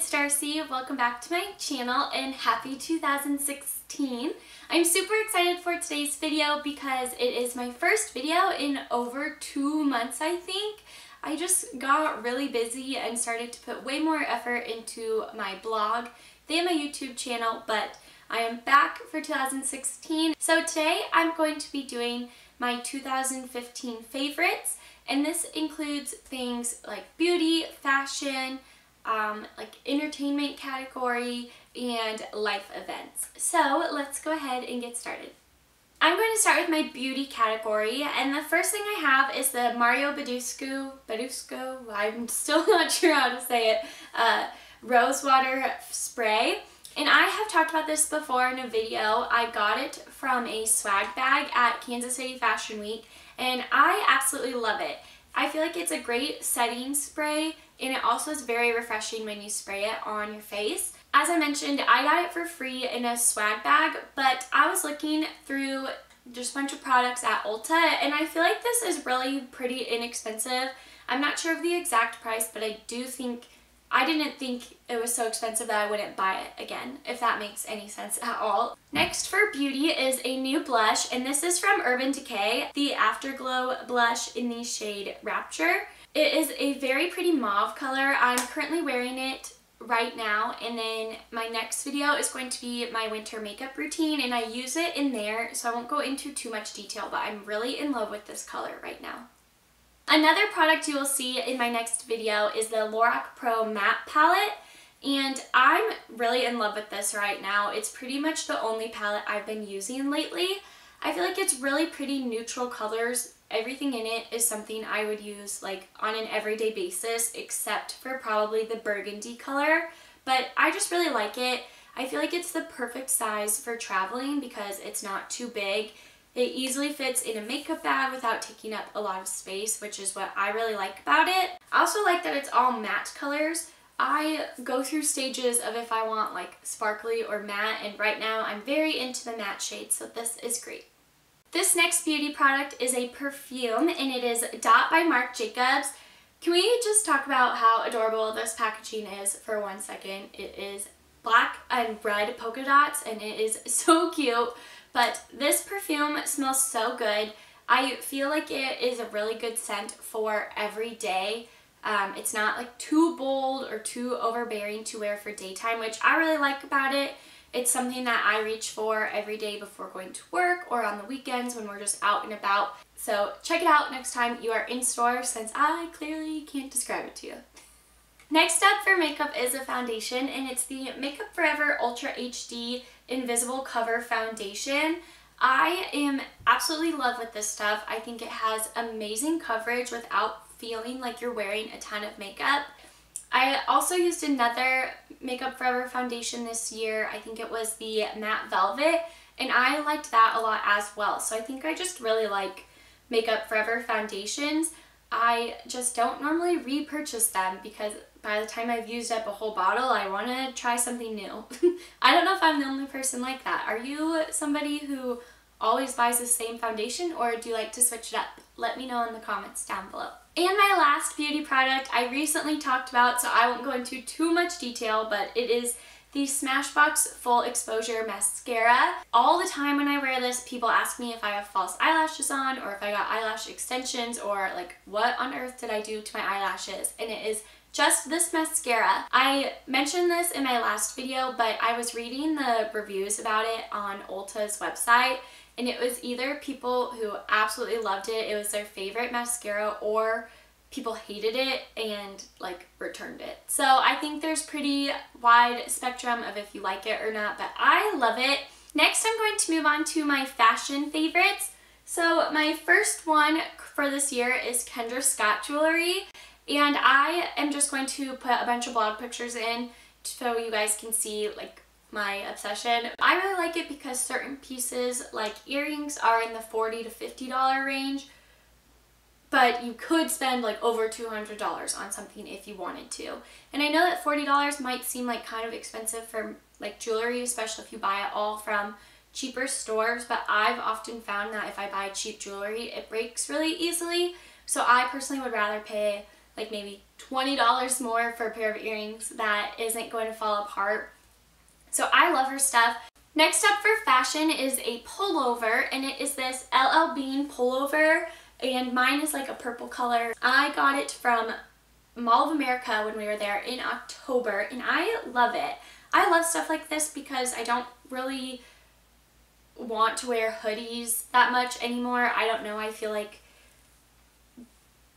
it's Darcy. Welcome back to my channel and happy 2016. I'm super excited for today's video because it is my first video in over 2 months, I think. I just got really busy and started to put way more effort into my blog than my YouTube channel, but I am back for 2016. So today I'm going to be doing my 2015 favorites, and this includes things like beauty, fashion, like entertainment category, and life events. So let's go ahead and get started. I'm going to start with my beauty category, and the first thing I have is the Badescu, I'm still not sure how to say it, Rosewater spray. And I have talked about this before in a video. I got it from a swag bag at Kansas City Fashion Week, and I absolutely love it. I feel like it's a great setting spray, and it also is very refreshing when you spray it on your face. As I mentioned, I got it for free in a swag bag, but I was looking through just a bunch of products at Ulta, and I feel like this is really pretty inexpensive. I'm not sure of the exact price, but I didn't think it was so expensive that I wouldn't buy it again, if that makes any sense at all. Next for beauty is a new blush, and this is from Urban Decay, the Afterglow blush in the shade Rapture. It is a very pretty mauve color. I'm currently wearing it right now, and then my next video is going to be my winter makeup routine, and I use it in there, so I won't go into too much detail, but I'm really in love with this color right now. Another product you will see in my next video is the Lorac Pro Matte Palette, and I'm really in love with this right now. It's pretty much the only palette I've been using lately. I feel like it's really pretty neutral colors. Everything in it is something I would use like on an everyday basis, except for probably the burgundy color, but I just really like it. I feel like it's the perfect size for traveling because it's not too big. It easily fits in a makeup bag without taking up a lot of space, which is what I really like about it. I also like that it's all matte colors. I go through stages of if I want like sparkly or matte, and right now I'm very into the matte shades, so this is great. This next beauty product is a perfume, and it is Dot by Marc Jacobs. Can we just talk about how adorable this packaging is for 1 second? It is black and red polka dots, and it is so cute. But this perfume smells so good. I feel like it is a really good scent for every day. It's not like too bold or too overbearing to wear for daytime, which I really like about it. It's something that I reach for every day before going to work or on the weekends when we're just out and about. So check it out next time you are in store, since I clearly can't describe it to you. Next up for makeup is a foundation, and it's the Makeup Forever Ultra HD Invisible Cover Foundation. I am absolutely in love with this stuff. I think it has amazing coverage without feeling like you're wearing a ton of makeup. I also used another Makeup Forever foundation this year. I think it was the Matte Velvet, and I liked that a lot as well. So I think I just really like Makeup Forever foundations. I just don't normally repurchase them because by the time I've used up a whole bottle, I want to try something new. I don't know if I'm the only person like that. Are you somebody who always buys the same foundation, or do you like to switch it up? Let me know in the comments down below. And my last beauty product I recently talked about, so I won't go into too much detail, but it is the Smashbox Full Exposure Mascara. All the time when I wear this, people ask me if I have false eyelashes on, or if I got eyelash extensions, or like what on earth did I do to my eyelashes, and it is just this mascara. I mentioned this in my last video, but I was reading the reviews about it on Ulta's website, and it was either people who absolutely loved it, it was their favorite mascara, or people hated it and like returned it. So I think there's pretty wide spectrum of if you like it or not, but I love it. Next I'm going to move on to my fashion favorites. So my first one for this year is Kendra Scott jewelry, and I am just going to put a bunch of blog pictures in so you guys can see like my obsession. I really like it because certain pieces like earrings are in the $40 to $50 range, but you could spend like over $200 on something if you wanted to. And I know that $40 might seem like kind of expensive for like jewelry, especially if you buy it all from cheaper stores, but I've often found that if I buy cheap jewelry, it breaks really easily. So I personally would rather pay like maybe $20 more for a pair of earrings that isn't going to fall apart. So I love her stuff. Next up for fashion is a pullover, and it is this LL Bean pullover, and mine is like a purple color. I got it from Mall of America when we were there in October, and I love it. I love stuff like this because I don't really want to wear hoodies that much anymore. I don't know, I feel like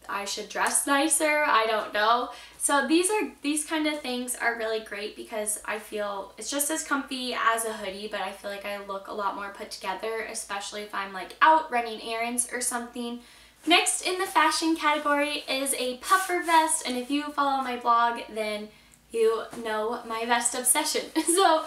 I should dress nicer, I don't know. So these kind of things are really great because I feel it's just as comfy as a hoodie, but I feel like I look a lot more put together, especially if I'm like out running errands or something. Next in the fashion category is a puffer vest, and if you follow my blog, then you know my vest obsession. So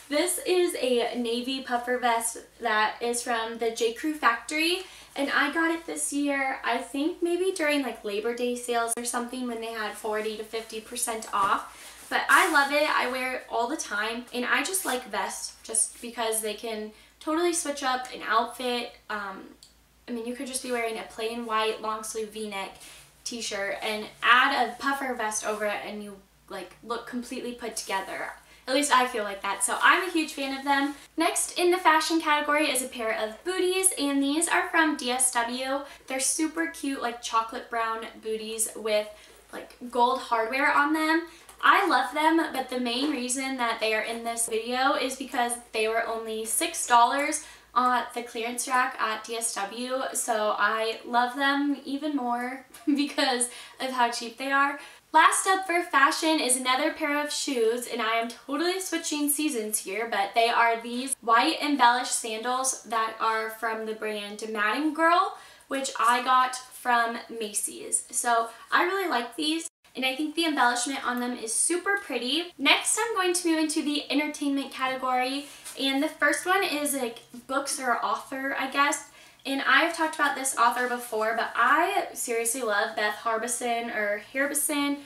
this is a navy puffer vest that is from the J. Crew factory, and I got it this year, I think maybe during like Labor Day sales or something when they had 40 to 50% off. But I love it, I wear it all the time, and I just like vests just because they can totally switch up an outfit. I mean, you could just be wearing a plain white long sleeve v-neck t-shirt and add a puffer vest over it and you like look completely put together. At least I feel like that, so I'm a huge fan of them. Next in the fashion category is a pair of booties, and these are from DSW. They're super cute, like chocolate brown booties with like gold hardware on them. I love them, but the main reason that they are in this video is because they were only $6 on the clearance rack at DSW, so I love them even more because of how cheap they are. Last up for fashion is another pair of shoes, and I am totally switching seasons here, but they are these white embellished sandals that are from the brand Matting Girl, which I got from Macy's. So I really like these, and I think the embellishment on them is super pretty. Next, I'm going to move into the entertainment category, and the first one is like books or author, I guess. And I've talked about this author before, but I seriously love Beth Harbison or Harbison.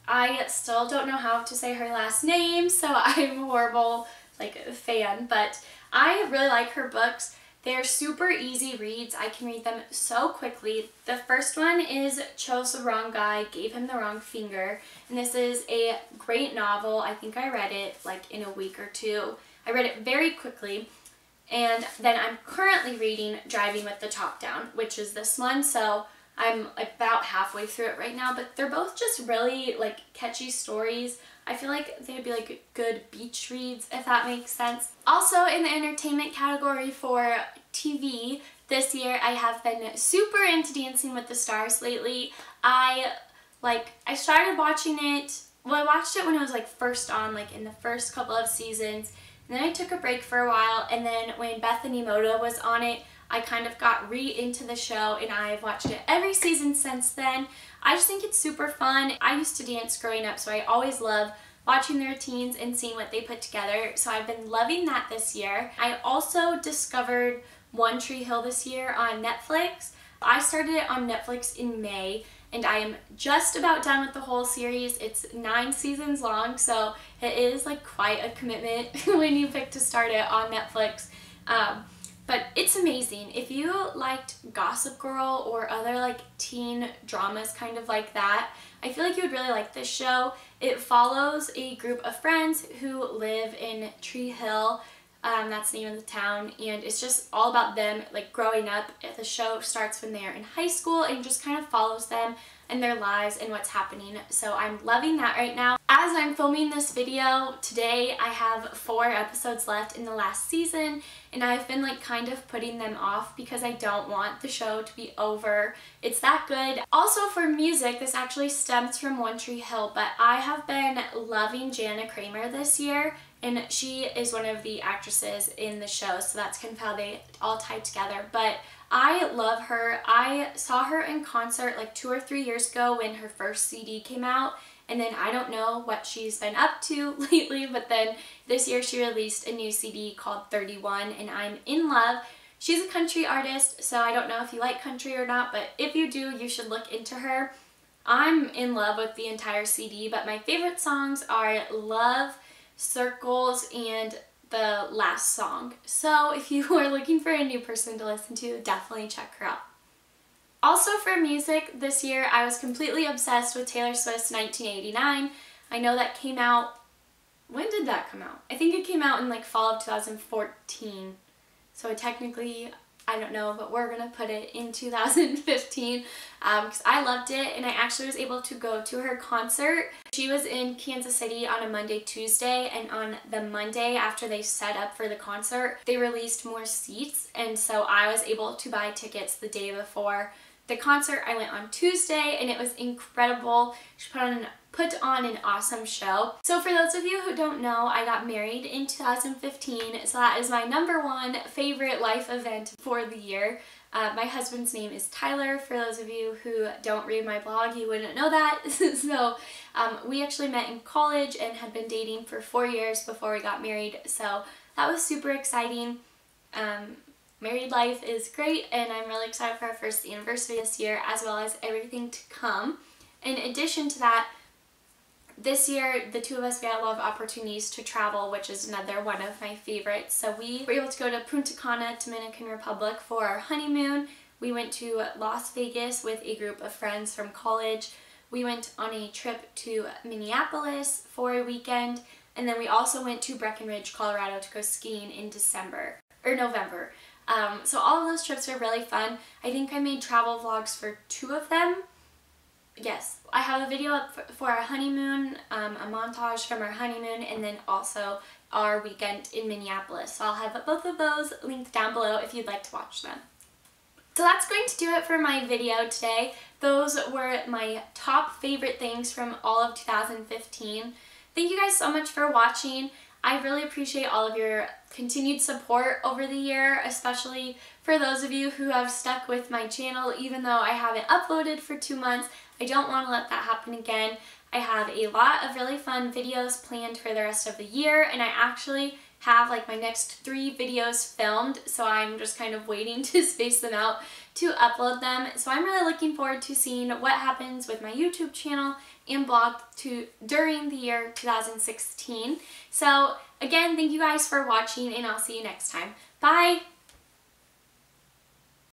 I still don't know how to say her last name, so I'm a horrible fan, but I really like her books. They're super easy reads. I can read them so quickly. The first one is Chose the Wrong Guy, Gave Him the Wrong Finger, and this is a great novel. I think I read it like in a week or two. I read it very quickly. And then I'm currently reading Driving with the Top Down, which is this one, so I'm about halfway through it right now, but they're both just really like catchy stories. I feel like they would be like good beach reads, if that makes sense. Also in the entertainment category for TV, this year I have been super into Dancing with the Stars lately. I started watching it, well, I watched it when it was like first on, like in the first couple of seasons. And then I took a break for a while, and then when Bethany Mota was on it, I kind of got into the show, and I've watched it every season since then. I just think it's super fun. I used to dance growing up, so I always love watching the routines and seeing what they put together. So I've been loving that this year. I also discovered One Tree Hill this year on Netflix. I started it on Netflix in May, and I am just about done with the whole series. It's 9 seasons long, so it is like quite a commitment when you pick to start it on Netflix. But it's amazing. If you liked Gossip Girl or other like teen dramas kind of like that, I feel like you would really like this show. It follows a group of friends who live in Tree Hill. That's the name of the town, and it's just all about them like growing up. The show starts when they're in high school and just kind of follows them and their lives and what's happening. So I'm loving that right now. As I'm filming this video today, I have 4 episodes left in the last season, and I've been like kind of putting them off because I don't want the show to be over. It's that good. Also for music, this actually stems from One Tree Hill, but I have been loving Jana Kramer this year, and she is one of the actresses in the show, so that's kind of how they all tie together. But I love her. I saw her in concert like 2 or 3 years ago when her first CD came out, and then I don't know what she's been up to lately, but then this year she released a new CD called 31, and I'm in love. She's a country artist, so I don't know if you like country or not, but if you do, you should look into her. I'm in love with the entire CD, but my favorite songs are Love, Circles, and the last song. So if you are looking for a new person to listen to, definitely check her out. Also for music this year, I was completely obsessed with Taylor Swift's 1989. I know that came out, when did that come out? I think it came out in like fall of 2014. So technically, I don't know, but we're gonna put it in 2015 because I loved it, and I actually was able to go to her concert. She was in Kansas City on a Monday, Tuesday, and on the Monday after they set up for the concert, they released more seats, and so I was able to buy tickets the day before the concert. I went on Tuesday, and it was incredible. She put on an awesome show. So for those of you who don't know, I got married in 2015, so that is my #1 favorite life event for the year. My husband's name is Tyler. For those of you who don't read my blog, you wouldn't know that. So we actually met in college and had been dating for 4 years before we got married, so that was super exciting. Married life is great, and I'm really excited for our first anniversary this year, as well as everything to come. In addition to that, this year, the two of us got a lot of opportunities to travel, which is another one of my favorites. So we were able to go to Punta Cana, Dominican Republic for our honeymoon. We went to Las Vegas with a group of friends from college. We went on a trip to Minneapolis for a weekend, and then we also went to Breckenridge, Colorado to go skiing in November. So all of those trips were really fun. I think I made travel vlogs for 2 of them. Yes, I have a video up for our honeymoon, a montage from our honeymoon, and then also our weekend in Minneapolis. So I'll have both of those linked down below if you'd like to watch them. So that's going to do it for my video today. Those were my top favorite things from all of 2015. Thank you guys so much for watching. I really appreciate all of your continued support over the year, especially for those of you who have stuck with my channel even though I haven't uploaded for 2 months. I don't want to let that happen again. I have a lot of really fun videos planned for the rest of the year, and I actually have like my next 3 videos filmed, so I'm just kind of waiting to space them out to upload them. So I'm really looking forward to seeing what happens with my YouTube channel and blog during the year 2016. So again, thank you guys for watching, and I'll see you next time. Bye!